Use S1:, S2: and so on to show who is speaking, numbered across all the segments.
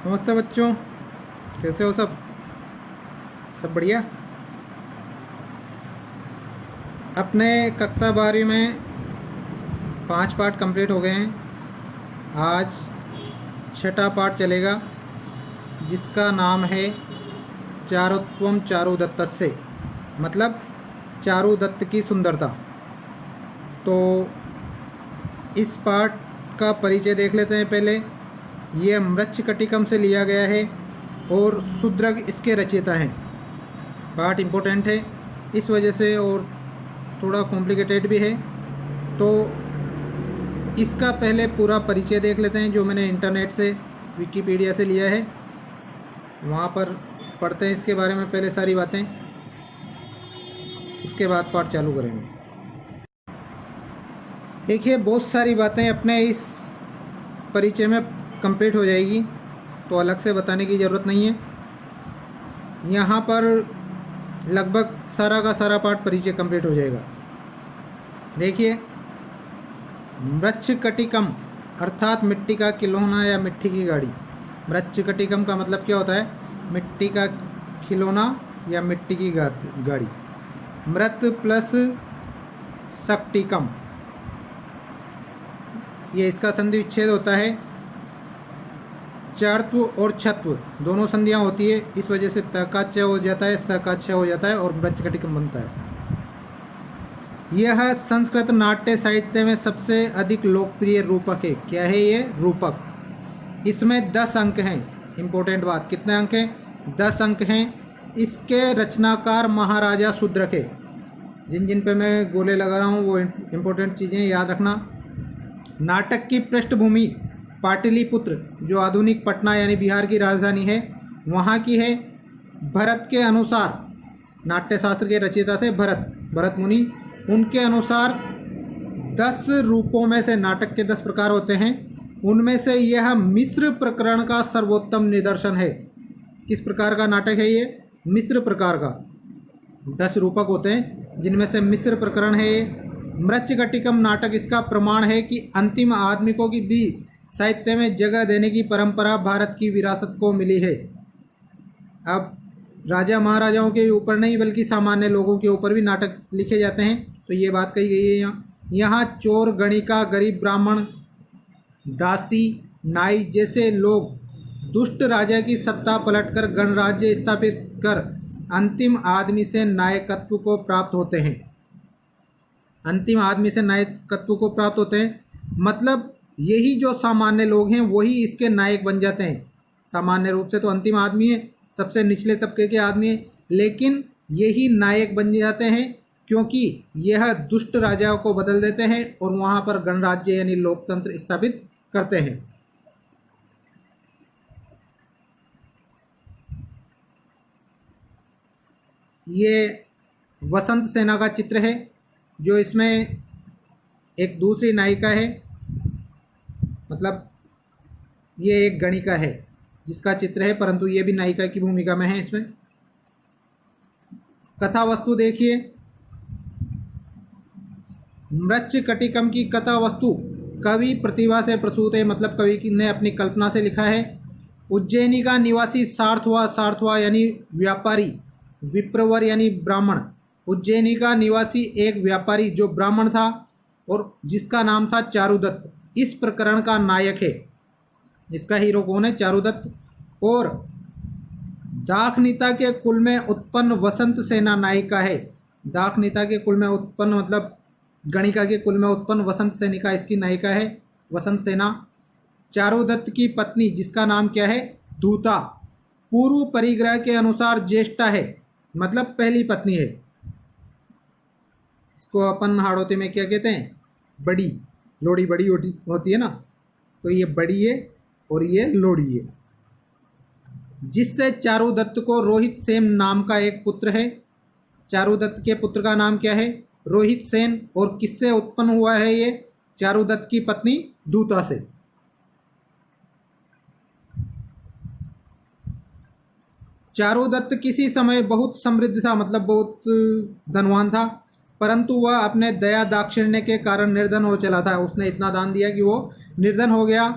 S1: नमस्ते बच्चों, कैसे हो सब? सब बढ़िया। अपने कक्षा 12वीं में 5 पार्ट कंप्लीट हो गए हैं। आज छठा पार्ट चलेगा जिसका नाम है चारुत्वम चारुदत्तस्य, मतलब चारुदत्त की सुंदरता। तो इस पार्ट का परिचय देख लेते हैं पहले। ये मृच्छकटिकम से लिया गया है और शूद्रक इसके रचयिता हैं। पार्ट इम्पोर्टेंट है इस वजह से और थोड़ा कॉम्प्लिकेटेड भी है। तो इसका पहले पूरा परिचय देख लेते हैं जो मैंने इंटरनेट से विकिपीडिया से लिया है, वहाँ पर पढ़ते हैं इसके बारे में पहले सारी बातें, इसके बाद पार्ट चालू करेंगे। देखिए, बहुत सारी बातें अपने इस परिचय में कंप्लीट हो जाएगी, तो अलग से बताने की ज़रूरत नहीं है। यहाँ पर लगभग सारा का सारा पार्ट परिचय कंप्लीट हो जाएगा। देखिए, मृच्छकटिकम अर्थात मिट्टी का खिलौना या मिट्टी की गाड़ी। मृच्छकटिकम का मतलब क्या होता है? मिट्टी का खिलौना या मिट्टी की गाड़ी। मृत प्लस सक्टिकम, ये इसका संधि विच्छेद होता है। चारत्व और छत्व दोनों संधियाँ होती है, इस वजह से त का च हो जाता है, स का छ हो जाता है और मृच्छकटिकम बनता है। यह संस्कृत नाट्य साहित्य में सबसे अधिक लोकप्रिय रूपक है। क्या है ये? रूपक। इसमें 10 अंक हैं। इम्पोर्टेंट बात, कितने अंक हैं? 10 अंक हैं। इसके रचनाकार महाराजा शूद्रक है। जिन जिन पे मैं गोले लगा रहा हूँ वो इम्पोर्टेंट चीज़ें याद रखना। नाटक की पृष्ठभूमि पाटलिपुत्र, जो आधुनिक पटना यानी बिहार की राजधानी है, वहाँ की है। भरत के अनुसार, नाट्य शास्त्र के रचयिता थे भरत मुनि, उनके अनुसार 10 रूपों में से नाटक के 10 प्रकार होते हैं, उनमें से यह मिश्र प्रकरण का सर्वोत्तम निदर्शन है। किस प्रकार का नाटक है ये? मिश्र प्रकार का। 10 रूपक होते हैं जिनमें से मिश्र प्रकरण है। मृच्छकटिकम नाटक इसका प्रमाण है कि अंतिम आदमिकों की भी साहित्य में जगह देने की परंपरा भारत की विरासत को मिली है। अब राजा महाराजाओं के ऊपर नहीं बल्कि सामान्य लोगों के ऊपर भी नाटक लिखे जाते हैं, तो ये बात कही गई है यहाँ चोर, गणिका, गरीब ब्राह्मण, दासी, नाई जैसे लोग दुष्ट राजा की सत्ता पलटकर गणराज्य स्थापित कर अंतिम आदमी से नायकत्व को प्राप्त होते हैं। अंतिम आदमी से नायकत्व को प्राप्त होते हैं मतलब यही जो सामान्य लोग हैं वही इसके नायक बन जाते हैं। सामान्य रूप से तो अंतिम आदमी है, सबसे निचले तबके के आदमी है, लेकिन यही नायक बन जाते हैं क्योंकि यह दुष्ट राजाओं को बदल देते हैं और वहाँ पर गणराज्य यानी लोकतंत्र स्थापित करते हैं। ये वसंत सेना का चित्र है, जो इसमें एक दूसरी नायिका है, मतलब ये एक गणिका है जिसका चित्र है, परंतु ये भी नायिका की भूमिका में है। इसमें कथा वस्तु देखिए। मृच्छकटिकम की कथा वस्तु कवि प्रतिभा से प्रसूत है, मतलब कवि ने अपनी कल्पना से लिखा है। उज्जैनी का निवासी सार्थवा यानी व्यापारी, विप्रवर यानी ब्राह्मण। उज्जैनी का निवासी एक व्यापारी जो ब्राह्मण था और जिसका नाम था चारुदत्त, इस प्रकरण का नायक है। इसका हीरो कौन है? चारुदत्त। और दाखनीता के कुल में उत्पन्न वसंत सेना नायिका है। दाखनीता के कुल में उत्पन्न मतलब गणिका के कुल में उत्पन्न वसंत सेनिका इसकी नायिका है, वसंत सेना। चारुदत्त की पत्नी जिसका नाम क्या है? दूता, पूर्व परिग्रह के अनुसार ज्येष्ठा है, मतलब पहली पत्नी है। इसको अपन हाड़ौती में क्या कहते हैं? बड़ी। लोड़ी बड़ी होती है ना, तो ये बड़ी है और ये लोड़ी है। जिससे चारुदत्त को रोहित सेन नाम का एक पुत्र है। चारुदत्त के पुत्र का नाम क्या है? रोहित सेन। और किससे उत्पन्न हुआ है ये? चारुदत्त की पत्नी दूता से। चारुदत्त किसी समय बहुत समृद्ध था, मतलब बहुत धनवान था, परंतु वह अपने दया दाक्षिण्य के कारण निर्धन हो चला था। उसने इतना दान दिया कि वो निर्धन हो गया।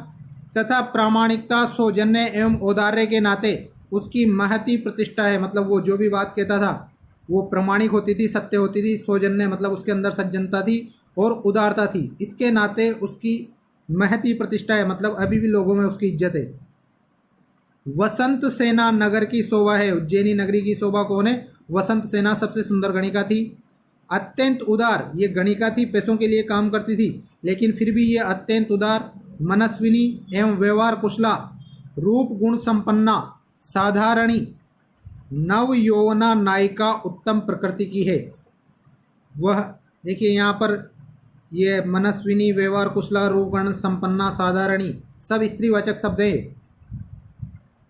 S1: तथा प्रामाणिकता, सौजन्य एवं औदार्य के नाते उसकी महती प्रतिष्ठा है। मतलब वो जो भी बात कहता था वो प्रामाणिक होती थी, सत्य होती थी। सौजन्य मतलब उसके अंदर सज्जनता थी और उदारता थी, इसके नाते उसकी महती प्रतिष्ठा है, मतलब अभी भी लोगों में उसकी इज्जत है। वसंत सेना नगर की शोभा है। उज्जैनी नगरी की शोभा कौन है? वसंत सेना सबसे सुंदर गणिका थी। अत्यंत उदार, ये गणिका थी, पैसों के लिए काम करती थी, लेकिन फिर भी ये अत्यंत उदार, मनस्विनी एवं व्यवहार कुशला, रूप गुण संपन्ना, साधारणी, नव यौवना नायिका उत्तम प्रकृति की है। वह देखिए यहाँ पर ये मनस्विनी, व्यवहार कुशला, रूप गुण संपन्ना, साधारणी सब स्त्रीवाचक शब्द हैं।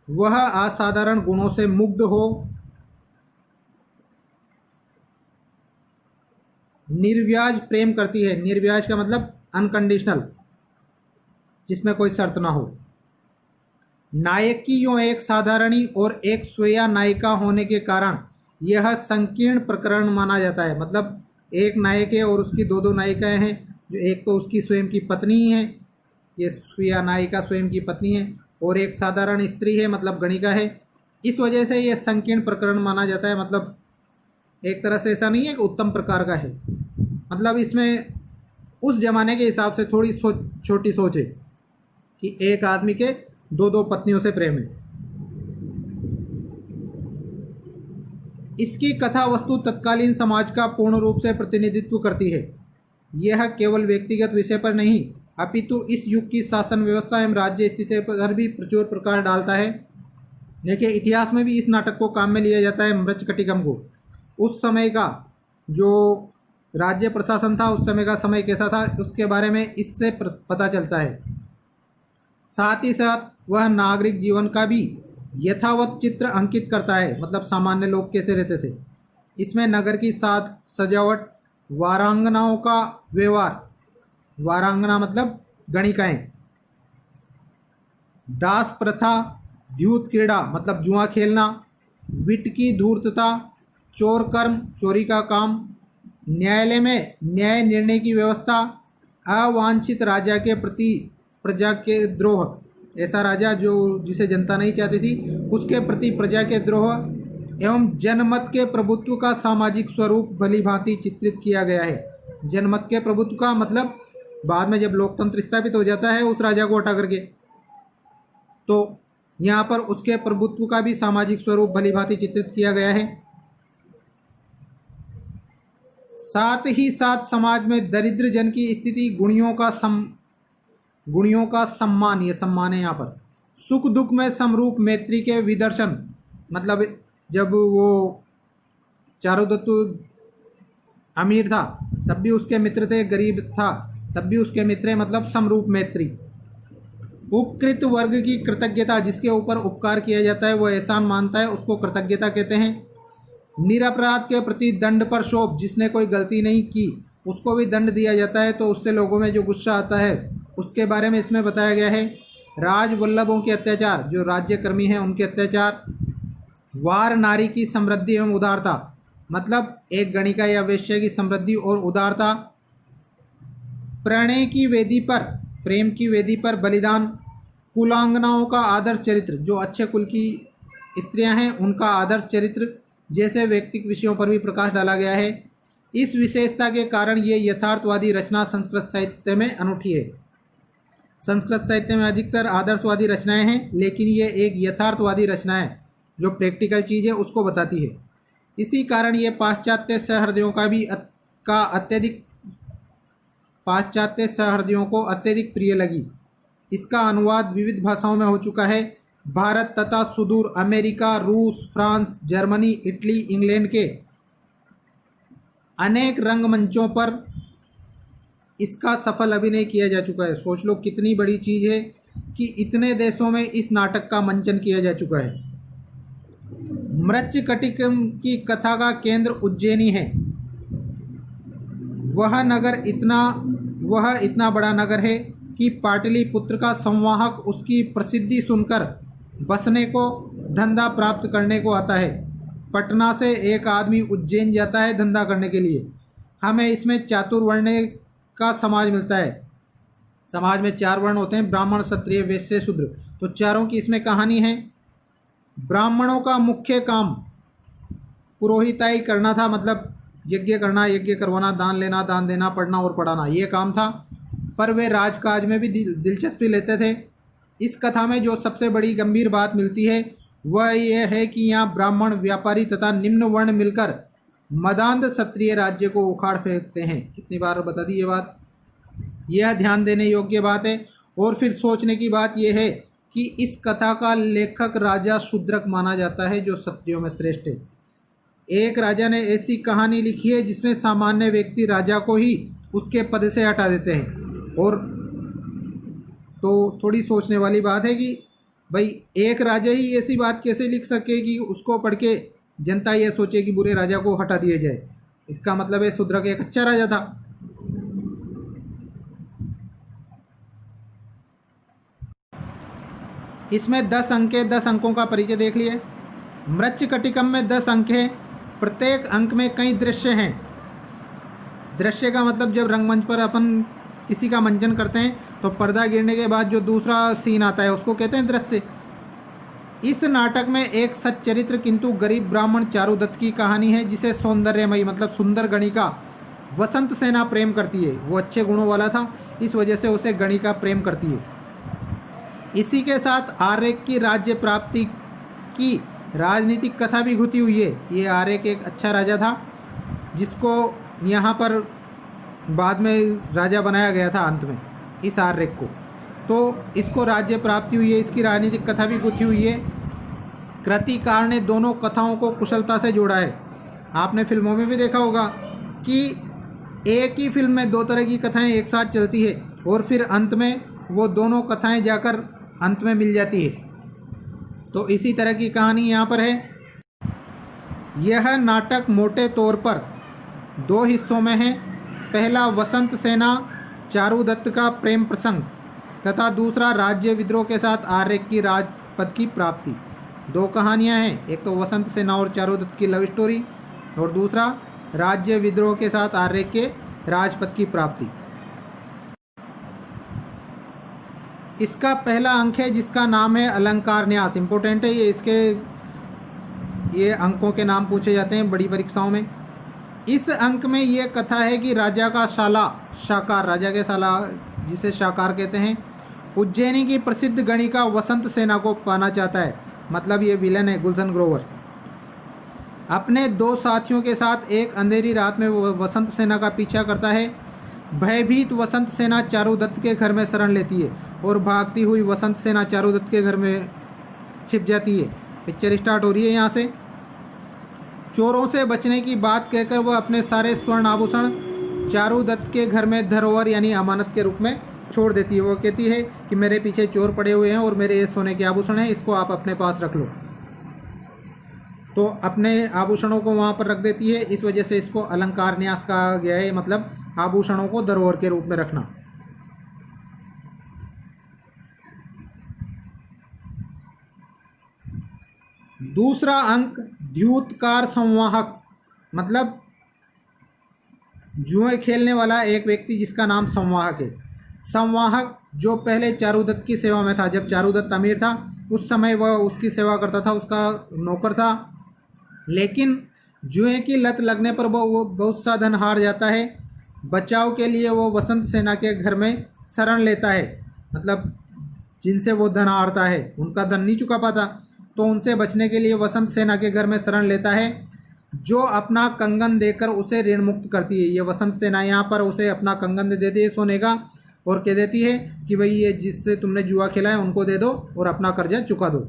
S1: वह असाधारण गुणों से मुग्ध हो, निर्व्याज प्रेम करती है। निर्व्याज का मतलब अनकंडीशनल, जिसमें कोई शर्त ना हो। नायकियों एक साधारणी और एक स्वया नायिका होने के कारण यह संकीर्ण प्रकरण माना जाता है। मतलब एक नायक है और उसकी दो नायिकाएं हैं, जो एक तो उसकी स्वयं की पत्नी ही है, ये स्वया नायिका स्वयं की पत्नी है, और एक साधारण स्त्री है मतलब गणिका है। इस वजह से यह संकीर्ण प्रकरण माना जाता है। मतलब एक तरह से ऐसा नहीं है कि उत्तम प्रकार का है, मतलब इसमें उस जमाने के हिसाब से थोड़ी छोटी सोच है कि एक आदमी के दो पत्नियों से प्रेम है। इसकी कथा वस्तु तत्कालीन समाज का पूर्ण रूप से प्रतिनिधित्व करती है। यह केवल व्यक्तिगत विषय पर नहीं अपितु इस युग की शासन व्यवस्था एवं राज्य स्थिति पर भी प्रचुर प्रकाश डालता है। देखिए इतिहास में भी इस नाटक को काम में लिया जाता है। मृच्छकटिकम को उस समय का जो राज्य प्रशासन था, उस समय का समय कैसा था, उसके बारे में इससे पता चलता है। साथ ही साथ वह नागरिक जीवन का भी यथावत चित्र अंकित करता है, मतलब सामान्य लोग कैसे रहते थे। इसमें नगर की साज सजावट, वारांगनाओं का व्यवहार, वारांगना मतलब गणिकाएं, दास प्रथा, द्यूत क्रीड़ा मतलब जुआ खेलना, विट की धूर्तता, चोर कर्म चोरी का काम, न्यायालय में न्याय निर्णय की व्यवस्था, अवांछित राजा के प्रति प्रजा के द्रोह, ऐसा राजा जो जिसे जनता नहीं चाहती थी उसके प्रति प्रजा के द्रोह एवं जनमत के प्रभुत्व का सामाजिक स्वरूप भली भांति चित्रित किया गया है। जनमत के प्रभुत्व का मतलब बाद में जब लोकतंत्र स्थापित हो जाता है उस राजा को हटा करके, तो यहाँ पर उसके प्रभुत्व का भी सामाजिक स्वरूप भली भांति चित्रित किया गया है। साथ ही साथ समाज में दरिद्र जन की स्थिति, गुणियों का सम्मान, ये सम्मान है यहाँ पर, सुख दुख में समरूप मैत्री के विदर्शन, मतलब जब वो चारुदत्त अमीर था तब भी उसके मित्र थे, गरीब था तब भी उसके मित्र, मतलब समरूप मैत्री। उपकृत वर्ग की कृतज्ञता, जिसके ऊपर उपकार किया जाता है वो एहसान मानता है, उसको कृतज्ञता कहते हैं। निरपराध के प्रति दंड पर शोभ, जिसने कोई गलती नहीं की उसको भी दंड दिया जाता है, तो उससे लोगों में जो गुस्सा आता है उसके बारे में इसमें बताया गया है। राजवल्लभों के अत्याचार, जो राज्यकर्मी हैं उनके अत्याचार। वार नारी की समृद्धि एवं उदारता, मतलब एक गणिका या वेश्या की समृद्धि और उदारता। प्रणय की वेदी पर, प्रेम की वेदी पर बलिदान। कुलांगनाओं का आदर्श चरित्र, जो अच्छे कुल की स्त्रियां हैं उनका आदर्श चरित्र, जैसे व्यक्तिगत विषयों पर भी प्रकाश डाला गया है। इस विशेषता के कारण ये यथार्थवादी रचना संस्कृत साहित्य में अनूठी है। संस्कृत साहित्य में अधिकतर आदर्शवादी रचनाएं हैं, लेकिन ये एक यथार्थवादी रचना है जो प्रैक्टिकल चीज़ है उसको बताती है। इसी कारण ये पाश्चात्य सहृदयों को अत्यधिक प्रिय लगी। इसका अनुवाद विविध भाषाओं में हो चुका है। भारत तथा सुदूर अमेरिका, रूस, फ्रांस, जर्मनी, इटली, इंग्लैंड के अनेक रंगमंचों पर इसका सफल अभिनय किया जा चुका है। सोच लो कितनी बड़ी चीज़ है कि इतने देशों में इस नाटक का मंचन किया जा चुका है। मृच्छकटिकम की कथा का केंद्र उज्जैनी है। वह इतना बड़ा नगर है कि पाटलिपुत्र का संवाहक उसकी प्रसिद्धि सुनकर बसने को, धंधा प्राप्त करने को आता है। पटना से एक आदमी उज्जैन जाता है धंधा करने के लिए। हमें इसमें चातुर्वर्ण का समाज मिलता है। समाज में 4 वर्ण होते हैं, ब्राह्मण, क्षत्रिय, वैश्य, शूद्र। तो चारों की इसमें कहानी है। ब्राह्मणों का मुख्य काम पुरोहिताई करना था, मतलब यज्ञ करना, यज्ञ करवाना, दान लेना, दान देना, पढ़ना और पढ़ाना, ये काम था। पर वे राजकाज में भी दिलचस्पी लेते थे। इस कथा में जो सबसे बड़ी गंभीर बात मिलती है वह यह है कि यहाँ ब्राह्मण, व्यापारी तथा निम्न वर्ण मिलकर मदान्ध क्षत्रिय राज्य को उखाड़ फेंकते हैं। कितनी बार बता दी ये बात। यह ध्यान देने योग्य बात है। और फिर सोचने की बात यह है कि इस कथा का लेखक राजा शूद्रक माना जाता है, जो क्षत्रियों में श्रेष्ठ है। एक राजा ने ऐसी कहानी लिखी है जिसमें सामान्य व्यक्ति राजा को ही उसके पद से हटा देते हैं। और तो थोड़ी सोचने वाली बात है कि भाई एक राजा ही ऐसी बात कैसे लिख सके कि उसको पढ़ के जनता ये सोचे कि बुरे राजा को हटा दिया जाए। इसका मतलब है शूद्रक एक अच्छा राजा था। इसमें 10 अंक है। 10 अंकों का परिचय देख लिए। मृच्छकटिकम में 10 अंक हैं। प्रत्येक अंक में कई दृश्य हैं। दृश्य का मतलब जब रंगमंच पर अपन किसी का मंचन करते हैं तो पर्दा गिरने के बाद जो दूसरा सीन आता है उसको कहते हैं दृश्य। इस नाटक में एक सच्चरित्र किंतु गरीब ब्राह्मण चारुदत्त की कहानी है, जिसे सौंदर्यमयी मतलब सुंदर गणिका वसंत सेना प्रेम करती है। वो अच्छे गुणों वाला था, इस वजह से उसे गणिका प्रेम करती है। इसी के साथ आर्यक की राज्य प्राप्ति की राजनीतिक कथा भी घुटी हुई है। ये आर्यक एक अच्छा राजा था जिसको यहाँ पर बाद में राजा बनाया गया था अंत में, इस आर्यक को। तो इसको राज्य प्राप्ति हुई है, इसकी राजनीतिक कथा भी गुथी हुई है। कृतिकार ने दोनों कथाओं को कुशलता से जोड़ा है। आपने फिल्मों में भी देखा होगा कि एक ही फिल्म में 2 तरह की कथाएं एक साथ चलती है और फिर अंत में वो दोनों कथाएं जाकर अंत में मिल जाती है। तो इसी तरह की कहानी यहाँ पर है। यह नाटक मोटे तौर पर 2 हिस्सों में है। पहला वसंत सेना चारुदत्त का प्रेम प्रसंग तथा दूसरा राज्य विद्रोह के साथ आर्यक की राजपद की प्राप्ति। 2 कहानियां हैं, एक तो वसंत सेना और चारुदत्त की लव स्टोरी और दूसरा राज्य विद्रोह के साथ आर्यक के राजपद की प्राप्ति। इसका पहला अंक है जिसका नाम है अलंकार न्यास। इंपॉर्टेंट है ये अंकों के नाम पूछे जाते हैं बड़ी परीक्षाओं में। इस अंक में ये कथा है कि राजा का शाला शाकार, राजा के साला जिसे शाकार कहते हैं, उज्जैनी की प्रसिद्ध गणिका वसंत सेना को पाना चाहता है। मतलब ये विलन है गुलशन ग्रोवर। अपने 2 साथियों के साथ एक अंधेरी रात में वो वसंत सेना का पीछा करता है। भयभीत वसंत सेना चारुदत्त के घर में शरण लेती है और भागती हुई वसंत सेना चारुदत्त के घर में छिप जाती है। पिक्चर स्टार्ट हो रही है यहाँ से। चोरों से बचने की बात कहकर वह अपने सारे स्वर्ण आभूषण चारुदत्त के घर में धरोहर यानी अमानत के रूप में छोड़ देती है। वो कहती है कि मेरे पीछे चोर पड़े हुए हैं और मेरे ये सोने के आभूषण हैं, इसको आप अपने पास रख लो। तो अपने आभूषणों को वहाँ पर रख देती है। इस वजह से इसको अलंकार न्यास कहा गया है, मतलब आभूषणों को धरोहर के रूप में रखना। दूसरा अंक द्यूतकार संवाहक, मतलब जुए खेलने वाला एक व्यक्ति जिसका नाम संवाहक है। संवाहक जो पहले चारुदत्त की सेवा में था, जब चारुदत्त अमीर था उस समय वह उसकी सेवा करता था, उसका नौकर था। लेकिन जुए की लत लगने पर वो बहुत सा धन हार जाता है। बचाव के लिए वो वसंत सेना के घर में शरण लेता है, मतलब जिनसे वो धन हारता है उनका धन नहीं चुका पाता, तो उनसे बचने के लिए वसंत सेना के घर में शरण लेता है, जो अपना कंगन देकर उसे ऋण मुक्त करती है। ये वसंत सेना यहाँ पर उसे अपना कंगन दे देती है सोने का और कह देती है कि भाई ये जिससे तुमने जुआ खेला है उनको दे दो और अपना कर्जा चुका दो।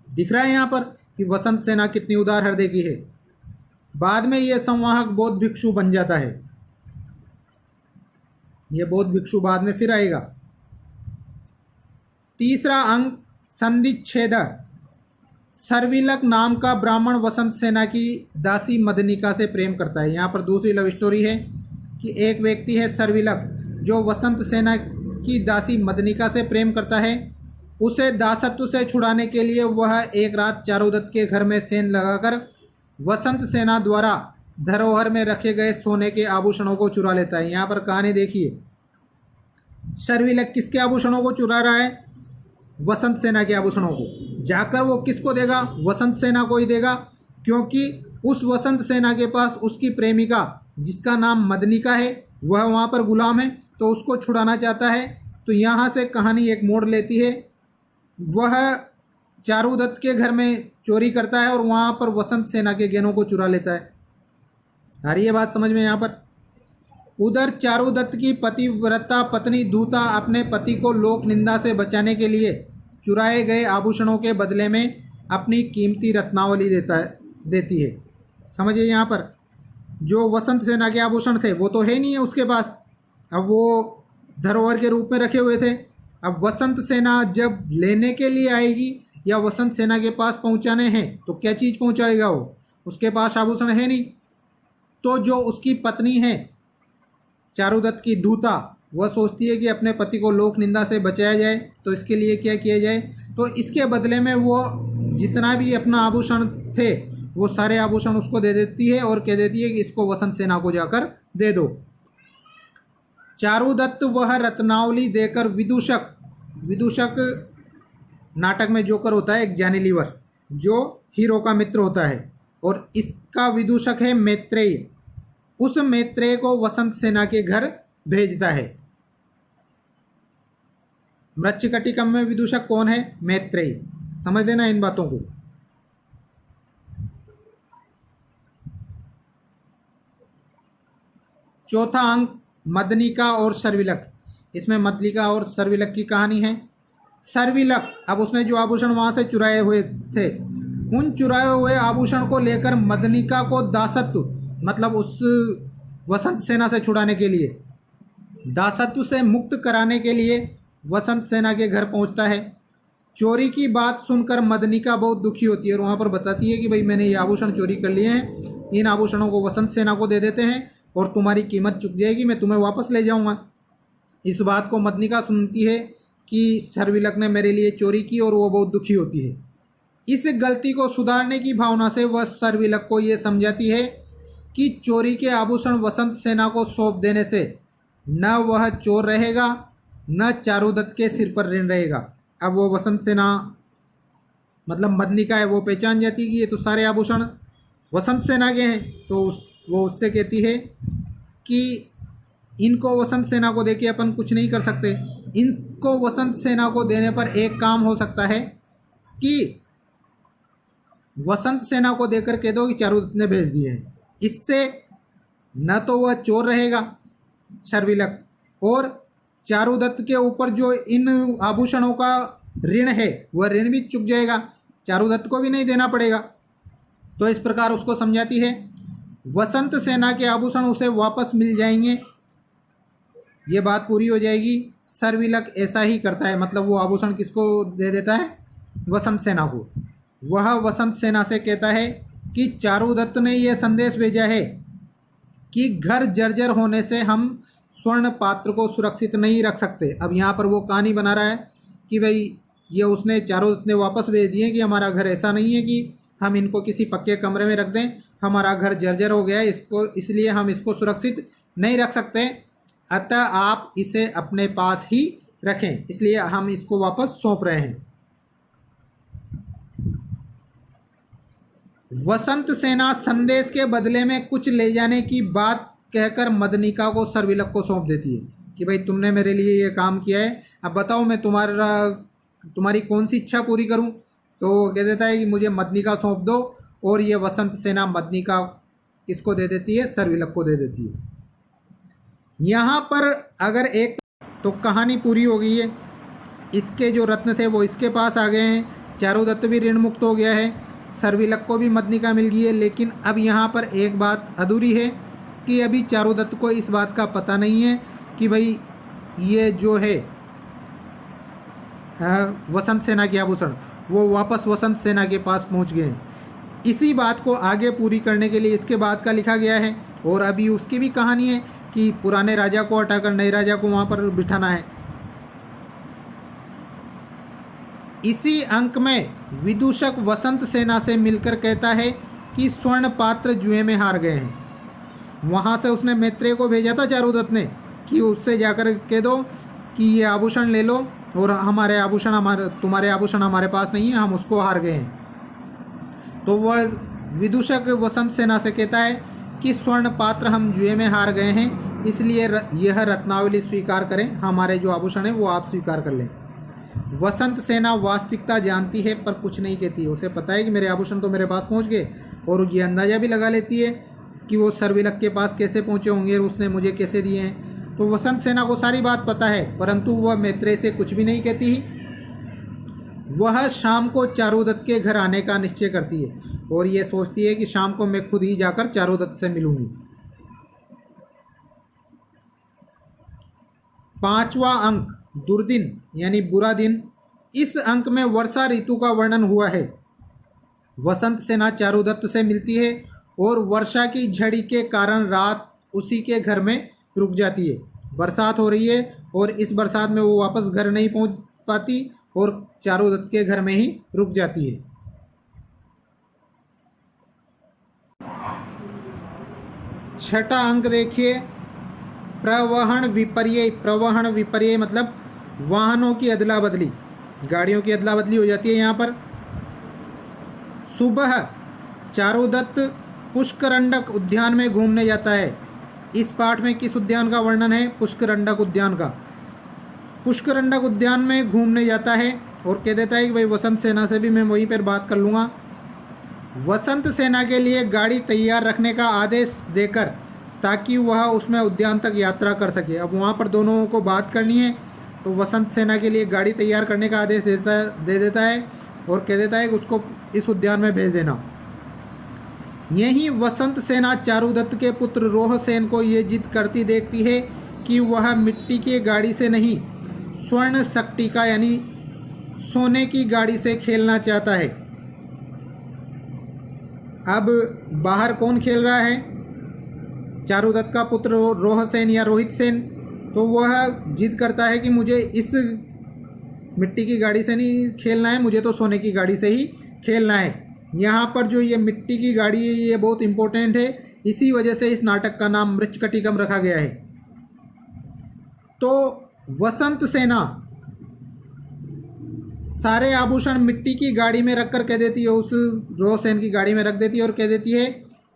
S1: दिख रहा है यहाँ पर कि वसंत सेना कितनी उदार हृदय की है। बाद में ये संवाहक बौद्ध भिक्षु बन जाता है। ये बौद्ध भिक्षु बाद में फिर आएगा। तीसरा अंक संधिच्छेद। सर्विलक नाम का ब्राह्मण वसंत सेना की दासी मदनिका से प्रेम करता है। यहाँ पर दूसरी लव स्टोरी है कि एक व्यक्ति है सर्विलक जो वसंत सेना की दासी मदनिका से प्रेम करता है। उसे दासत्व से छुड़ाने के लिए वह एक रात चारुदत्त के घर में सेंध लगाकर वसंत सेना द्वारा धरोहर में रखे गए सोने के आभूषणों को चुरा लेता है। यहाँ पर कहानी देखिए। शर्विलक किसके आभूषणों को चुरा रहा है? वसंत सेना के आभूषणों को। जाकर वो किसको देगा? वसंत सेना को ही देगा, क्योंकि उस वसंत सेना के पास उसकी प्रेमिका जिसका नाम मदनिका है वह वहाँ पर गुलाम है, तो उसको छुड़ाना चाहता है। तो यहाँ से कहानी एक मोड़ लेती है। वह चारुदत्त के घर में चोरी करता है और वहाँ पर वसंत सेना के गहनों को चुरा लेता है। आ रही है बात समझ में यहाँ पर? उधर चारुदत्त की पतिव्रता पत्नी दूता अपने पति को लोक निंदा से बचाने के लिए चुराए गए आभूषणों के बदले में अपनी कीमती रत्नावली देती है। समझिए यहाँ पर जो वसंत सेना के आभूषण थे वो तो है नहीं है उसके पास, अब वो धरोहर के रूप में रखे हुए थे। अब वसंत सेना जब लेने के लिए आएगी या वसंत सेना के पास पहुँचाने हैं तो क्या चीज़ पहुँचाएगा वो? उसके पास आभूषण है नहीं। तो जो उसकी पत्नी है चारुदत्त की दूता, वह सोचती है कि अपने पति को लोक निंदा से बचाया जाए, तो इसके लिए क्या किया जाए? तो इसके बदले में वो जितना भी अपना आभूषण थे वो सारे आभूषण उसको दे देती है और कह देती है कि इसको वसंत सेना को जाकर दे दो। चारुदत्त वह रत्नावली देकर विदूषक नाटक में जोकर होता है एक जानीलीवर जो हीरो का मित्र होता है, और इसका विदूषक है मैत्रेय। उस मैत्रेय को वसंत सेना के घर भेजता है। मृच्छकटिकम में विदूषक कौन है? मैत्रेय। समझ लेना इन बातों को। चौथा अंक मदनिका और शर्विलक। इसमें मदनिका और शर्विलक की कहानी है। शर्विलक, अब उसने जो आभूषण वहां से चुराए हुए थे, उन चुराए हुए आभूषण को लेकर मदनिका को दासत्व, मतलब उस वसंत सेना से छुड़ाने के लिए, दासत्व से मुक्त कराने के लिए वसंत सेना के घर पहुंचता है। चोरी की बात सुनकर मदनिका बहुत दुखी होती है और वहाँ पर बताती है कि भाई मैंने ये आभूषण चोरी कर लिए हैं, इन आभूषणों को वसंत सेना को दे देते हैं और तुम्हारी कीमत चुक जाएगी, मैं तुम्हें वापस ले जाऊँगा। इस बात को मदनिका सुनती है कि शर्विलक ने मेरे लिए चोरी की और वो बहुत दुखी होती है। इस गलती को सुधारने की भावना से वह शर्विलक को ये समझाती है कि चोरी के आभूषण वसंत सेना को सौंप देने से न वह चोर रहेगा न चारुदत्त के सिर पर ऋण रहेगा। अब वो वसंत सेना मतलब मदनिका है, वो पहचान जाती है कि ये तो सारे आभूषण वसंत सेना के हैं, तो वो उससे कहती है कि इनको वसंत सेना को देके अपन कुछ नहीं कर सकते। इनको वसंत सेना को देने पर एक काम हो सकता है कि वसंत सेना को देकर कह दो कि चारुदत्त ने भेज दिए हैं। इससे न तो वह चोर रहेगा शर्विलक, और चारुदत्त के ऊपर जो इन आभूषणों का ऋण है वह ऋण भी चुक जाएगा, चारुदत्त को भी नहीं देना पड़ेगा। तो इस प्रकार उसको समझाती है। वसंत सेना के आभूषण उसे वापस मिल जाएंगे, ये बात पूरी हो जाएगी। शर्विलक ऐसा ही करता है, मतलब वो आभूषण किसको दे देता है? वसंत सेना को। वह वसंत सेना से कहता है कि चारुदत्त ने यह संदेश भेजा है कि घर जर्जर होने से हम स्वर्ण पात्र को सुरक्षित नहीं रख सकते। अब यहाँ पर वो कहानी बना रहा है कि भाई ये उसने चारुदत्त ने वापस भेज दिए कि हमारा घर ऐसा नहीं है कि हम इनको किसी पक्के कमरे में रख दें, हमारा घर जर्जर हो गया है, इसको इसलिए हम इसको सुरक्षित नहीं रख सकते, अतः आप इसे अपने पास ही रखें, इसलिए हम इसको वापस सौंप रहे हैं। वसंत सेना संदेश के बदले में कुछ ले जाने की बात कहकर मदनिका को शर्विलक को सौंप देती है कि भाई तुमने मेरे लिए ये काम किया है, अब बताओ मैं तुम्हारी कौन सी इच्छा पूरी करूं। तो वो कह देता है कि मुझे मदनिका सौंप दो, और ये वसंत सेना मदनिका किसको दे देती है? शर्विलक को दे देती है। यहाँ पर अगर एक तो कहानी पूरी हो गई है। इसके जो रत्न थे वो इसके पास आ गए हैं, चारुदत्त भी ऋण मुक्त हो गया है, शर्विलक को भी मदनिका मिल गई है। लेकिन अब यहाँ पर एक बात अधूरी है कि अभी चारुदत्त को इस बात का पता नहीं है कि भाई ये जो है वसंत सेना के आभूषण वो वापस वसंत सेना के पास पहुँच गए हैं। इसी बात को आगे पूरी करने के लिए इसके बाद का लिखा गया है, और अभी उसकी भी कहानी है कि पुराने राजा को हटाकर नए राजा को वहाँ पर बिठाना है। इसी अंक में विदूषक वसंत सेना से मिलकर कहता है कि स्वर्ण पात्र जुए में हार गए हैं। वहाँ से उसने मैत्रेय को भेजा था चारुदत्त ने कि उससे जाकर कह दो कि ये आभूषण ले लो और तुम्हारे आभूषण हमारे पास नहीं है, हम उसको हार गए हैं। तो वह विदूषक वसंत सेना से कहता है कि स्वर्ण पात्र हम जुए में हार गए हैं, इसलिए यह रत्नावली स्वीकार करें, हमारे जो आभूषण है वो आप स्वीकार कर लें। वसंत सेना वास्तविकता जानती है पर कुछ नहीं कहती है। उसे पता है कि मेरे आभूषण तो मेरे पास पहुंच गए, और ये अंदाज़ा भी लगा लेती है कि वो सर्विलक के पास कैसे पहुंचे होंगे और उसने मुझे कैसे दिए हैं। तो वसंत सेना को सारी बात पता है, परंतु वह मैत्रेय से कुछ भी नहीं कहती ही। वह शाम को चारुदत्त के घर आने का निश्चय करती है और ये सोचती है कि शाम को मैं खुद ही जाकर चारुदत्त से मिलूंगी। 5वां अंक दुर्दिन यानी बुरा दिन। इस अंक में वर्षा ऋतु का वर्णन हुआ है। वसंत सेना चारुदत्त से मिलती है और वर्षा की झड़ी के कारण रात उसी के घर में रुक जाती है। बरसात हो रही है और इस बरसात में वो वापस घर नहीं पहुंच पाती और चारुदत्त के घर में ही रुक जाती है। छठा अंक देखिए, प्रवहन विपर्य। प्रवहन विपर्य मतलब वाहनों की अदला बदली, गाड़ियों की अदला बदली हो जाती है यहाँ पर। सुबह चारुदत्त पुष्करंडक उद्यान में घूमने जाता है। इस पाठ में किस उद्यान का वर्णन है? पुष्करंडक उद्यान का। पुष्करंडक उद्यान में घूमने जाता है और कह देता है कि भाई वसंत सेना से भी मैं वहीं पर बात कर लूँगा। वसंत सेना के लिए गाड़ी तैयार रखने का आदेश देकर ताकि वह उसमें उद्यान तक यात्रा कर सके। अब वहाँ पर दोनों को बात करनी है, तो वसंत सेना के लिए गाड़ी तैयार करने का आदेश दे देता है और कह देता है कि उसको इस उद्यान में भेज देना। यही वसंत सेना चारुदत्त के पुत्र रोहसेन को ये जिद करती देखती है कि वह मिट्टी की गाड़ी से नहीं, स्वर्ण सक्टिका यानी सोने की गाड़ी से खेलना चाहता है। अब बाहर कौन खेल रहा है? चारुदत्त का पुत्र रोहसेन या रोहित सेन। तो वह जिद करता है कि मुझे इस मिट्टी की गाड़ी से नहीं खेलना है, मुझे तो सोने की गाड़ी से ही खेलना है। यहाँ पर जो ये मिट्टी की गाड़ी है ये बहुत इम्पोर्टेंट है, इसी वजह से इस नाटक का नाम मृच्छकटिकम रखा गया है। तो वसंत सेना सारे आभूषण मिट्टी की गाड़ी में रखकर कह देती है, उस रोहसेन की गाड़ी में रख देती है और कह देती है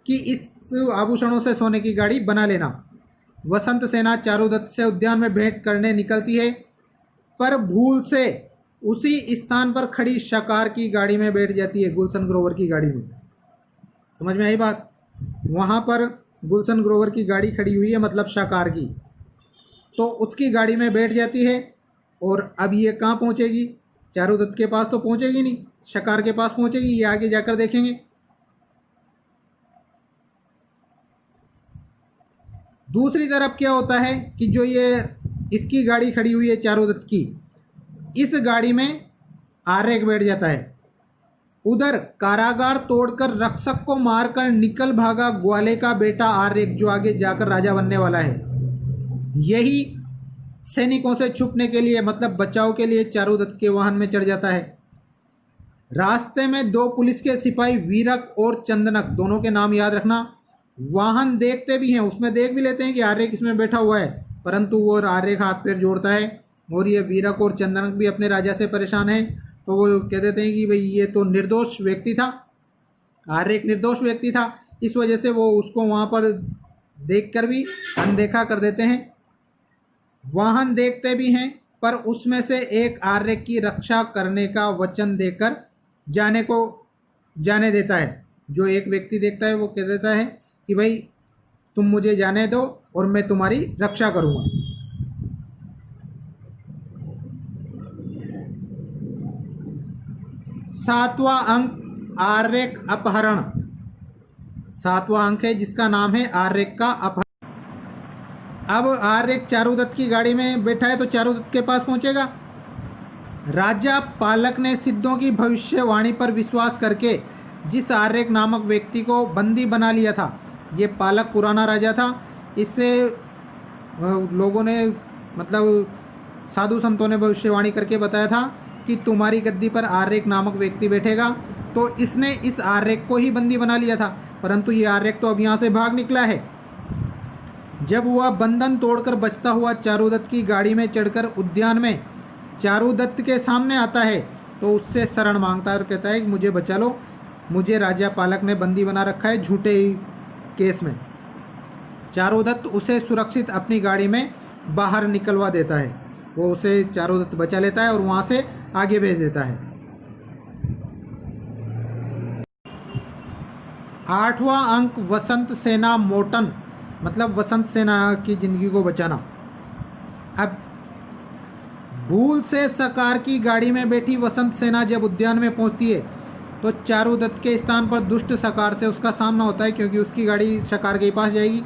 S1: कि इस आभूषणों से सोने की गाड़ी बना लेना। वसंत सेना चारुदत्त से उद्यान में भेंट करने निकलती है, पर भूल से उसी स्थान पर खड़ी शकार की गाड़ी में बैठ जाती है, गुलशन ग्रोवर की गाड़ी में। समझ में आई बात? वहाँ पर गुलशन ग्रोवर की गाड़ी खड़ी हुई है, मतलब शकार की, तो उसकी गाड़ी में बैठ जाती है। और अब ये कहाँ पहुँचेगी? चारुदत्त के पास तो पहुँचेगी नहीं, शकार के पास पहुँचेगी। ये आगे जाकर देखेंगे। दूसरी तरफ क्या होता है कि जो ये इसकी गाड़ी खड़ी हुई है चारुदत्त की, इस गाड़ी में आर्यक बैठ जाता है। उधर कारागार तोड़कर रक्षक को मारकर निकल भागा ग्वाले का बेटा आर्यक, जो आगे जाकर राजा बनने वाला है। यही सैनिकों से छुपने के लिए मतलब बचाव के लिए चारुदत्त के वाहन में चढ़ जाता है। रास्ते में 2 पुलिस के सिपाही वीरक और चंदनक, दोनों के नाम याद रखना, वाहन देखते भी हैं, उसमें देख भी लेते हैं कि आर्यक इसमें बैठा हुआ है, परंतु वो आर्यक हाथ पैर जोड़ता है। और ये वीरक और चंदनक भी अपने राजा से परेशान है, तो वो कह देते हैं कि भाई ये तो निर्दोष व्यक्ति था, आर्यक निर्दोष व्यक्ति था, इस वजह से वो उसको वहाँ पर देखकर भी अनदेखा कर देते हैं। वाहन देखते भी हैं, पर उसमें से एक आर्यक की रक्षा करने का वचन देकर जाने देता है। जो एक व्यक्ति देखता है वो कह देता है कि भाई तुम मुझे जाने दो और मैं तुम्हारी रक्षा करूँगा। सातवां अंक आर्यक अपहरण। सातवां अंक है जिसका नाम है आर्यक का अपहरण। अब आर्यक चारुदत्त की गाड़ी में बैठा है, तो चारुदत्त के पास पहुंचेगा। राजा पालक ने सिद्धों की भविष्यवाणी पर विश्वास करके जिस आर्यक नामक व्यक्ति को बंदी बना लिया था, ये पालक पुराना राजा था। इससे लोगों ने मतलब साधु संतों ने भविष्यवाणी करके बताया था कि तुम्हारी गद्दी पर आर्यक नामक व्यक्ति बैठेगा। तो इसने इस आर्यक को ही बंदी बना लिया था, परंतु ये आर्यक तो अब यहाँ से भाग निकला है। जब वह बंधन तोड़कर बचता हुआ चारुदत्त की गाड़ी में चढ़कर उद्यान में चारुदत्त के सामने आता है तो उससे शरण मांगता है और कहता है कि मुझे बचा लो, मुझे राजा पालक ने बंदी बना रखा है झूठे केस में। चारुदत्त उसे सुरक्षित अपनी गाड़ी में बाहर निकलवा देता है, वो उसे चारुदत्त बचा लेता है और वहाँ से आगे भेज देता है। 8वां अंक वसंत सेना मोटन, मतलब वसंत सेना की जिंदगी को बचाना। अब भूल से सकार की गाड़ी में बैठी वसंत सेना जब उद्यान में पहुंचती है तो चारुदत्त के स्थान पर दुष्ट सकार से उसका सामना होता है, क्योंकि उसकी गाड़ी सकार के पास जाएगी।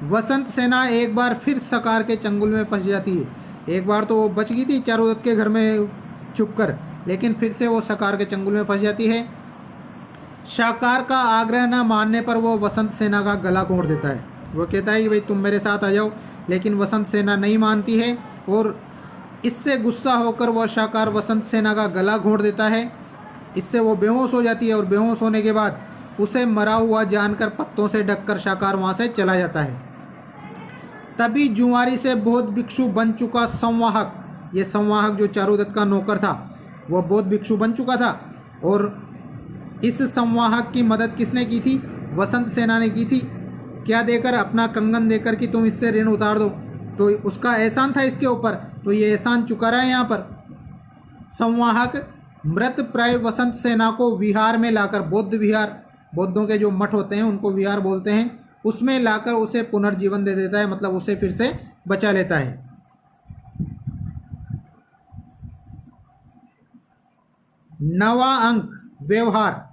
S1: वसंत सेना एक बार फिर सकार के चंगुल में फंस जाती है। एक बार तो वो बच गई थी चारुदत्त के घर में छुपकर, लेकिन फिर से वो सकार के चंगुल में फंस जाती है। शाकार का आग्रह न मानने पर वो वसंत सेना का गला घोंट देता है। वो कहता है कि भाई तुम मेरे साथ आ जाओ, लेकिन वसंत सेना नहीं मानती है और इससे गुस्सा होकर वह शाकार वसंत सेना का गला घोंट देता है। इससे वो बेहोश हो जाती है और बेहोश होने के बाद उसे मरा हुआ जानकर पत्तों से ढककर शाकार वहाँ से चला जाता है। तभी जुआरी से बौद्ध भिक्षु बन चुका संवाहक, ये संवाहक जो चारुदत्त का नौकर था वह बौद्ध भिक्षु बन चुका था, और इस संवाहक की मदद किसने की थी? वसंत सेना ने की थी। क्या देकर? अपना कंगन देकर कि तुम इससे ऋण उतार दो, तो उसका एहसान था इसके ऊपर, तो ये एहसान चुका रहा है। यहाँ पर संवाहक मृत प्राय वसंत सेना को विहार में लाकर, बौद्ध विहार, बौद्धों के जो मठ होते हैं उनको विहार बोलते हैं, उसमें लाकर उसे पुनर्जीवन दे देता है, मतलब उसे फिर से बचा लेता है। नवा अंक व्यवहार।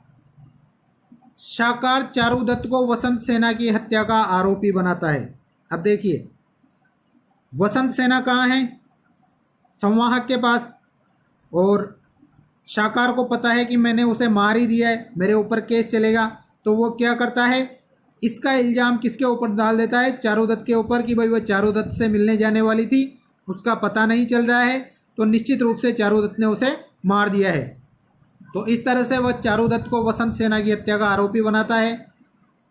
S1: शाकार चारुदत्त को वसंत सेना की हत्या का आरोपी बनाता है। अब देखिए वसंत सेना कहाँ है? संवाहक के पास, और शाकार को पता है कि मैंने उसे मार ही दिया है, मेरे ऊपर केस चलेगा, तो वो क्या करता है, इसका इल्ज़ाम किसके ऊपर डाल देता है? चारुदत्त के ऊपर, कि भाई वह चारुदत्त से मिलने जाने वाली थी, उसका पता नहीं चल रहा है, तो निश्चित रूप से चारुदत्त ने उसे मार दिया है। तो इस तरह से वह चारुदत्त को वसंत सेना की हत्या का आरोपी बनाता है।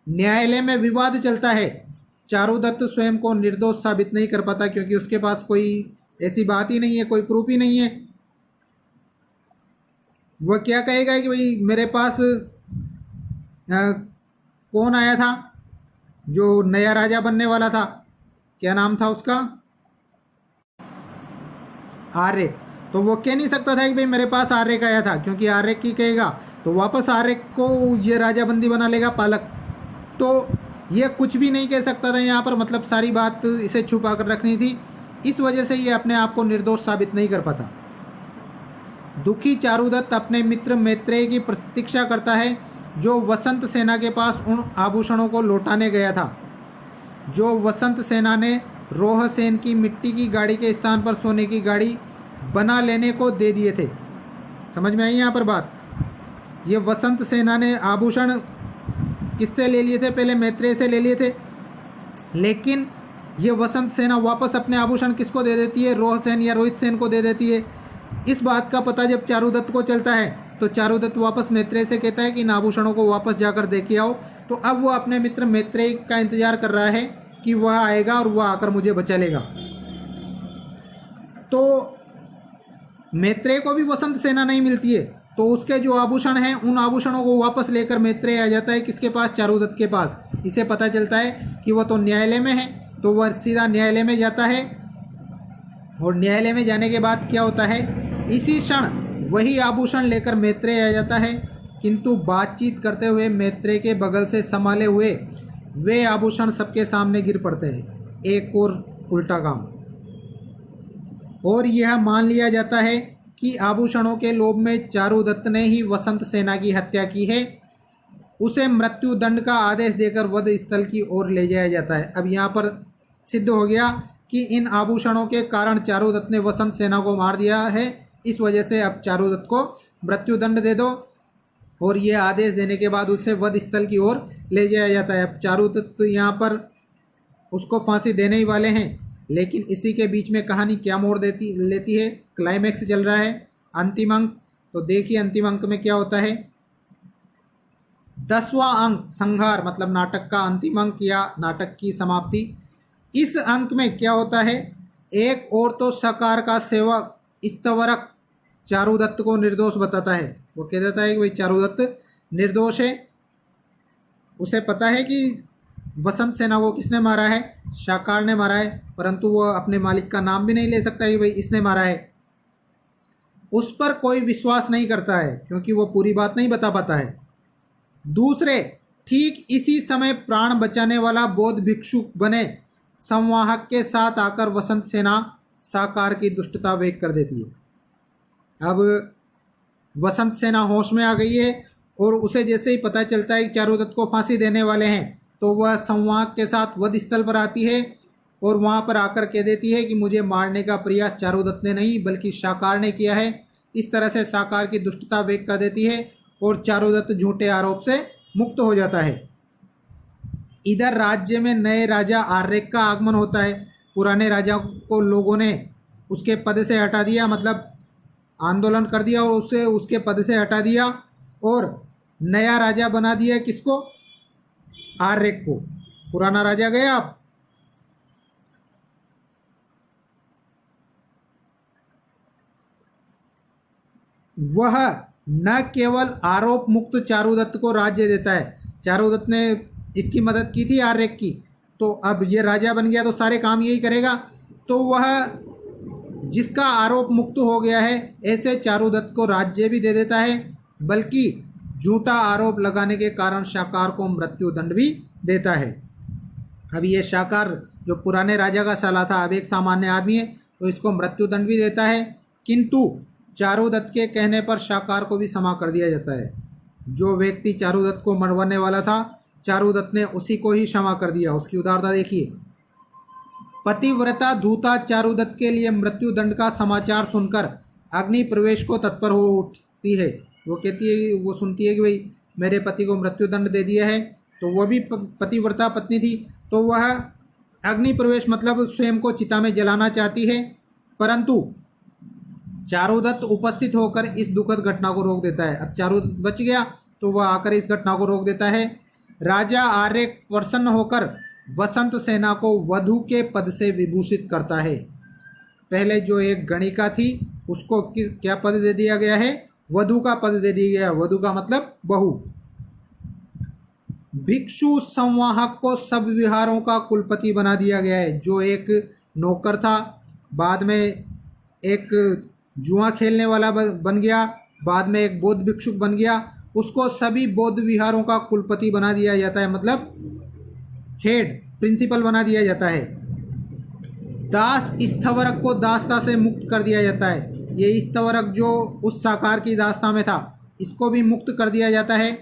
S1: न्यायालय में विवाद चलता है। चारुदत्त स्वयं को निर्दोष साबित नहीं कर पाता, क्योंकि उसके पास कोई ऐसी बात ही नहीं है, कोई प्रूफ ही नहीं है। वह क्या कहेगा कि भाई मेरे पास कौन आया था जो नया राजा बनने वाला था, क्या नाम था उसका? आर्य। तो वो कह नहीं सकता था कि भाई मेरे पास आर्य का आया था, क्योंकि आर्य की कहेगा तो वापस आर्य को ये राजा बंदी बना लेगा पालक, तो ये कुछ भी नहीं कह सकता था यहाँ पर, मतलब सारी बात इसे छुपा कर रखनी थी। इस वजह से ये अपने आप को निर्दोष साबित नहीं कर पाता। दुखी चारुदत्त अपने मित्र मैत्रेय की प्रतीक्षा करता है, जो वसंत सेना के पास उन आभूषणों को लौटाने गया था जो वसंत सेना ने रोहसेन की मिट्टी की गाड़ी के स्थान पर सोने की गाड़ी बना लेने को दे दिए थे। समझ में आई यहाँ पर बात? ये वसंत सेना ने आभूषण किससे ले लिए थे? पहले मैत्रेय से ले लिए थे, लेकिन ये वसंत सेना वापस अपने आभूषण किसको दे देती है? रोहसेन या रोहित सेन को दे देती है। इस बात का पता जब चारुदत्त को चलता है तो चारुदत्त वापस मैत्रेय से कहता है कि इन आभूषणों को वापस जाकर दे के आओ। तो अब वो अपने मित्र मैत्रेय का इंतजार कर रहा है कि वह आएगा और वह आकर मुझे बचा लेगा। तो मैत्रेय को भी वसंत सेना नहीं मिलती है, तो उसके जो आभूषण हैं उन आभूषणों को वापस लेकर मैत्रेय आ जाता है किसके पास? चारुदत्त के पास। इसे पता चलता है कि वह तो न्यायालय में है, तो वह सीधा न्यायालय में जाता है, और न्यायालय में जाने के बाद क्या होता है, इसी क्षण वही आभूषण लेकर मैत्रेय आ जाता है, किंतु बातचीत करते हुए मैत्रेय के बगल से संभाले हुए वे आभूषण सबके सामने गिर पड़ते हैं। एक और उल्टा काम, और यह मान लिया जाता है कि आभूषणों के लोभ में चारुदत्त ने ही वसंत सेना की हत्या की है। उसे मृत्यु दंड का आदेश देकर वध स्थल की ओर ले जाया जाता है। अब यहाँ पर सिद्ध हो गया कि इन आभूषणों के कारण चारुदत्त ने वसंत सेना को मार दिया है, इस वजह से अब चारुदत्त को मृत्यु दंड दे दो, और ये आदेश देने के बाद उसे वध स्थल की ओर ले जाया जाता है। अब चारुदत्त यहाँ पर उसको फांसी देने ही वाले हैं, लेकिन इसी के बीच में कहानी क्या मोड़ लेती है, क्लाइमैक्स चल रहा है, अंतिम अंक। तो देखिए अंतिम अंक में क्या होता है। 10वां अंक संहार, मतलब नाटक का अंतिम अंक या नाटक की समाप्ति। इस अंक में क्या होता है, एक और तो सकार का सेवक स्तवरक चारुदत्त को निर्दोष बताता है। वो कह देता है कि भाई चारुदत्त निर्दोष है, उसे पता है कि वसंत सेना को किसने मारा है, शाकार ने मारा है, परंतु वह अपने मालिक का नाम भी नहीं ले सकता कि भाई इसने मारा है। उस पर कोई विश्वास नहीं करता है क्योंकि वो पूरी बात नहीं बता पाता है। दूसरे, ठीक इसी समय प्राण बचाने वाला बौद्ध भिक्षु बने संवाहक के साथ आकर वसंत सेना साकार की दुष्टता वेग कर देती है। अब वसंत सेना होश में आ गई है और उसे जैसे ही पता चलता है कि चारुदत्त को फांसी देने वाले हैं तो वह संवाहक के साथ वध स्थल पर आती है और वहां पर आकर कह देती है कि मुझे मारने का प्रयास चारुदत्त ने नहीं बल्कि साकार ने किया है। इस तरह से साकार की दुष्टता वेग कर देती है और चारुदत्त झूठे आरोप से मुक्त हो जाता है। इधर राज्य में नए राजा आर्यक का आगमन होता है। पुराने राजा को लोगों ने उसके पद से हटा दिया, मतलब आंदोलन कर दिया और उसे उसके पद से हटा दिया और नया राजा बना दिया किसको, आर्यक को। पुराना राजा गया, आप वह न केवल आरोप मुक्त चारुदत्त को राज्य देता है, चारुदत्त ने इसकी मदद की थी आर्यक की, तो अब ये राजा बन गया तो सारे काम यही करेगा, तो वह जिसका आरोप मुक्त हो गया है ऐसे चारुदत्त को राज्य भी दे देता है, बल्कि झूठा आरोप लगाने के कारण शाकार को मृत्युदंड भी देता है। अब ये शाकार जो पुराने राजा का साला था अब एक सामान्य आदमी है तो इसको मृत्युदंड भी देता है, किंतु चारुदत्त के कहने पर शाकार को भी क्षमा कर दिया जाता है। जो व्यक्ति चारुदत्त को मरवाने वाला था चारुदत्त ने उसी को ही क्षमा कर दिया। उसकी उदारता देखिए। पतिव्रता धूता चारुदत्त के लिए मृत्युदंड का समाचार सुनकर अग्नि प्रवेश को तत्पर हो उठती है। वो कहती है, वो सुनती है कि भाई मेरे पति को मृत्युदंड दे दिया है, तो वह भी पतिव्रता पत्नी थी, तो वह अग्नि प्रवेश मतलब स्वयं को चिता में जलाना चाहती है, परंतु चारुदत्त उपस्थित होकर इस दुखद घटना को रोक देता है। अब चारुदत्त बच गया तो वह आकर इस घटना को रोक देता है। राजा आर्यक प्रसन्न होकर वसंत सेना को वधु के पद से विभूषित करता है। पहले जो एक गणिका थी उसको क्या पद दे दिया गया है, वधु का पद दे दिया गया है। वधु का मतलब बहू। भिक्षु संवाहक को सब विहारों का कुलपति बना दिया गया है। जो एक नौकर था बाद में एक जुआ खेलने वाला बन गया, बाद में एक बौद्ध भिक्षुक बन गया, उसको सभी बौद्ध विहारों का कुलपति बना दिया जाता है, मतलब हेड प्रिंसिपल बना दिया जाता है। दास स्थवरक को दासता से मुक्त कर दिया जाता है। ये स्थवरक जो उस साकार की दासता में था इसको भी मुक्त कर दिया जाता है।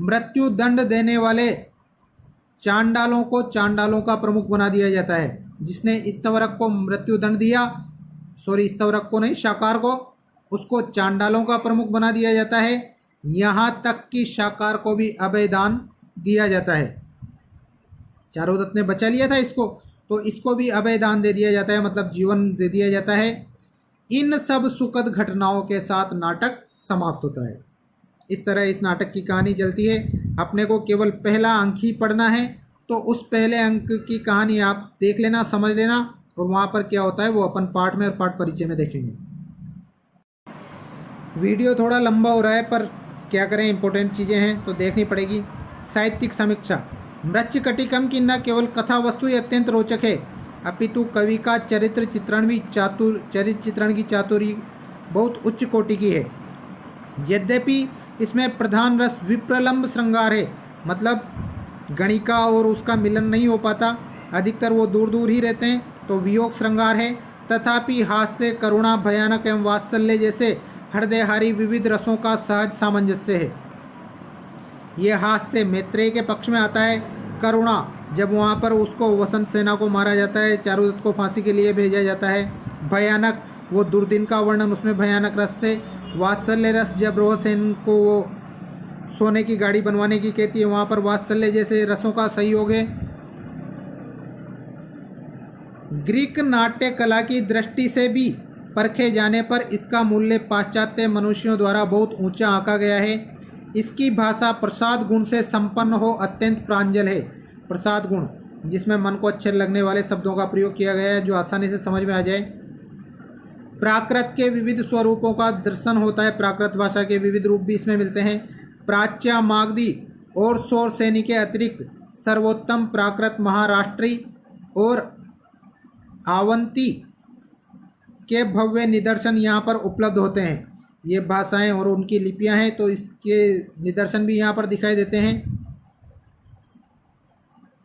S1: मृत्यु दंड देने वाले चांडालों को चांडालों का प्रमुख बना दिया जाता है। जिसने स्थवरक को मृत्यु दंड दिया, स्थवरक को नहीं शाकार को, उसको चांडालों का प्रमुख बना दिया जाता है। यहाँ तक कि शाकार को भी अभय दान दिया जाता है। चारुदत्त ने बचा लिया था इसको, तो इसको भी अभय दान दे दिया जाता है, मतलब जीवन दे दिया जाता है। इन सब सुखद घटनाओं के साथ नाटक समाप्त होता है। इस तरह इस नाटक की कहानी चलती है। अपने को केवल पहला अंक ही पढ़ना है, तो उस पहले अंक की कहानी आप देख लेना, समझ लेना, और वहाँ पर क्या होता है वो अपन पाठ में और पाठ परिचय में देखेंगे। वीडियो थोड़ा लंबा हो रहा है पर क्या करें, इंपॉर्टेंट चीज़ें हैं तो देखनी पड़ेगी। साहित्यिक समीक्षा। मृच्छकटिकम की न केवल कथा वस्तु ही अत्यंत रोचक है, अपितु कवि का चरित्र चित्रण की चातुरी बहुत उच्च कोटि की है। यद्यपि इसमें प्रधान रस विप्रलंब श्रृंगार है, मतलब गणिका और उसका मिलन नहीं हो पाता, अधिकतर वो दूर दूर ही रहते हैं, तो वियोग श्रृंगार है। तथापि हास्य, करुणा, भयानक एवं वात्सल्य जैसे हृदयहारी विविध रसों का सहज सामंजस्य है। ये हास्य मैत्रेय के पक्ष में आता है। करुणा जब वहाँ पर उसको वसंत सेना को मारा जाता है, चारुदत्त को फांसी के लिए भेजा जाता है। भयानक वो दुर्दिन का वर्णन उसमें भयानक रस से। वात्सल्य रस जब रोहसेन को वो सोने की गाड़ी बनवाने की कहती है, वहाँ पर वात्सल्य जैसे रसों का सहयोग है। ग्रीक नाट्य कला की दृष्टि से भी परखे जाने पर इसका मूल्य पाश्चात्य मनुष्यों द्वारा बहुत ऊंचा आंका गया है। इसकी भाषा प्रसाद गुण से संपन्न हो अत्यंत प्रांजल है। प्रसाद गुण जिसमें मन को अच्छे लगने वाले शब्दों का प्रयोग किया गया है जो आसानी से समझ में आ जाए। प्राकृत के विविध स्वरूपों का दर्शन होता है, प्राकृत भाषा के विविध रूप भी इसमें मिलते हैं। प्राच्या, मागधी और शोर सैनी के अतिरिक्त सर्वोत्तम प्राकृत महाराष्ट्री और आवंती के भव्य निदर्शन यहाँ पर उपलब्ध होते हैं। ये भाषाएं और उनकी लिपियां हैं, तो इसके निदर्शन भी यहाँ पर दिखाई देते हैं।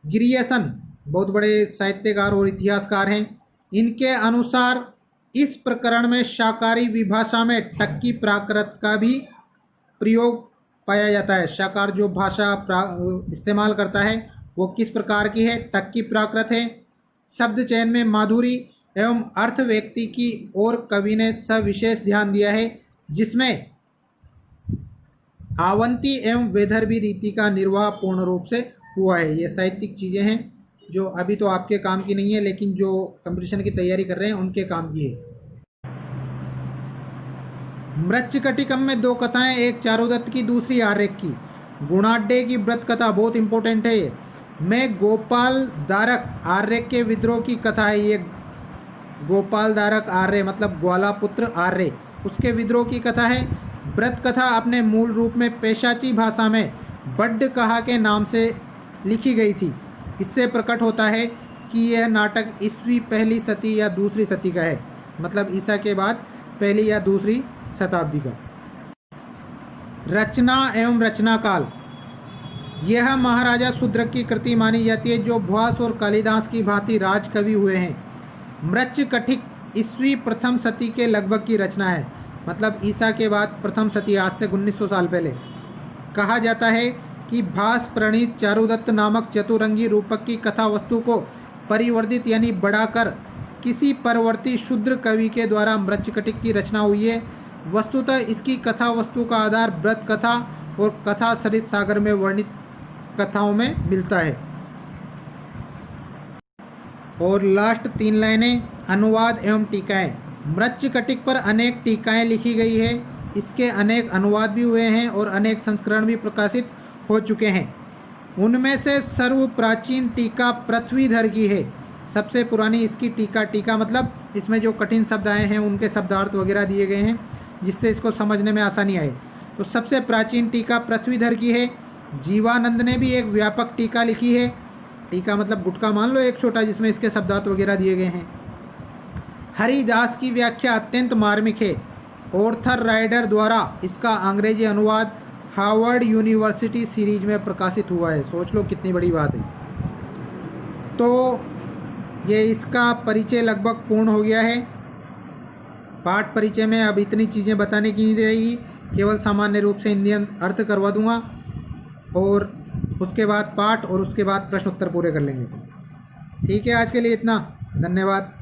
S1: गिरियसन बहुत बड़े साहित्यकार और इतिहासकार हैं। इनके अनुसार इस प्रकरण में शाकाहारी विभाषा में टक्की प्राकृत का भी प्रयोग पाया जाता है। शाकार जो भाषा इस्तेमाल करता है वो किस प्रकार की है? टक्की प्राकृत है। शब्द चयन में माधुरी एवं अर्थ व्यक्ति की ओर कवि ने सविशेष ध्यान दिया है, जिसमें आवंती एवं वैदर्भी रीति का निर्वाह पूर्ण रूप से हुआ है। ये साहित्यिक चीज़ें हैं जो अभी तो आपके काम की नहीं है, लेकिन जो कंपटीशन की तैयारी कर रहे हैं उनके काम की है। मृच्छकटिकम में 2 कथाएं, एक चारुदत्त की, दूसरी आर्यक की। गुणाढ्य की व्रत कथा बहुत इंपॉर्टेंट है। मैं गोपाल दारक आर्य के विद्रोह की कथा है। ये गोपाल दारक आर्य मतलब ग्वाला पुत्र आर्य, उसके विद्रोह की कथा है। व्रत कथा अपने मूल रूप में पेशाची भाषा में बड्ड कहा के नाम से लिखी गई थी। इससे प्रकट होता है कि यह नाटक ईस्वी पहली सदी या दूसरी सदी का है, मतलब ईसा के बाद पहली या दूसरी शताब्दी का। रचना एवं रचना काल, यह महाराजा शूद्रक की कृति मानी जाती है, जो भुआस और कालिदास की भांति राजकवि हुए हैं। मृच्छकटिक ईस्वी प्रथम सदी के लगभग की रचना है, मतलब ईसा के बाद प्रथम सदी, आज से 1900 साल पहले। कहा जाता है कि भास प्रणीत चारुदत्त नामक चतुरंगी रूपक की कथा वस्तु को परिवर्तित यानी बढ़ाकर किसी परवर्ती शूद्र कवि के द्वारा मृच्छकटिक की रचना हुई है। वस्तुतः इसकी कथा वस्तु का आधार व्रत कथा और कथा सरित सागर में वर्णित कथाओं में मिलता है। और लास्ट 3 लाइनें, अनुवाद एवं टीकाएं। मृच्छकटिक पर अनेक टीकाएं लिखी गई है। इसके अनेक अनुवाद भी हुए हैं और अनेक संस्करण भी प्रकाशित हो चुके हैं। उनमें से सर्व प्राचीन टीका पृथ्वीधर की है। सबसे पुरानी इसकी टीका मतलब इसमें जो कठिन शब्द आए हैं उनके शब्दार्थ वगैरह दिए गए हैं, जिससे इसको समझने में आसानी आए। तो सबसे प्राचीन टीका पृथ्वीधर की है। जीवानंद ने भी एक व्यापक टीका लिखी है। टीका मतलब गुटका मान लो एक छोटा, जिसमें इसके शब्दार्थ वगैरह दिए गए हैं। हरिदास की व्याख्या अत्यंत मार्मिक है। ऑर्थर राइडर द्वारा इसका अंग्रेजी अनुवाद हार्वर्ड यूनिवर्सिटी सीरीज में प्रकाशित हुआ है। सोच लो कितनी बड़ी बात है। तो ये इसका परिचय लगभग पूर्ण हो गया है। पाठ परिचय में अब इतनी चीज़ें बताने की नहीं रहेगी, केवल सामान्य रूप से हिंदी अर्थ करवा दूंगा और उसके बाद पाठ और उसके बाद प्रश्न उत्तर पूरे कर लेंगे। ठीक है, आज के लिए इतना। धन्यवाद।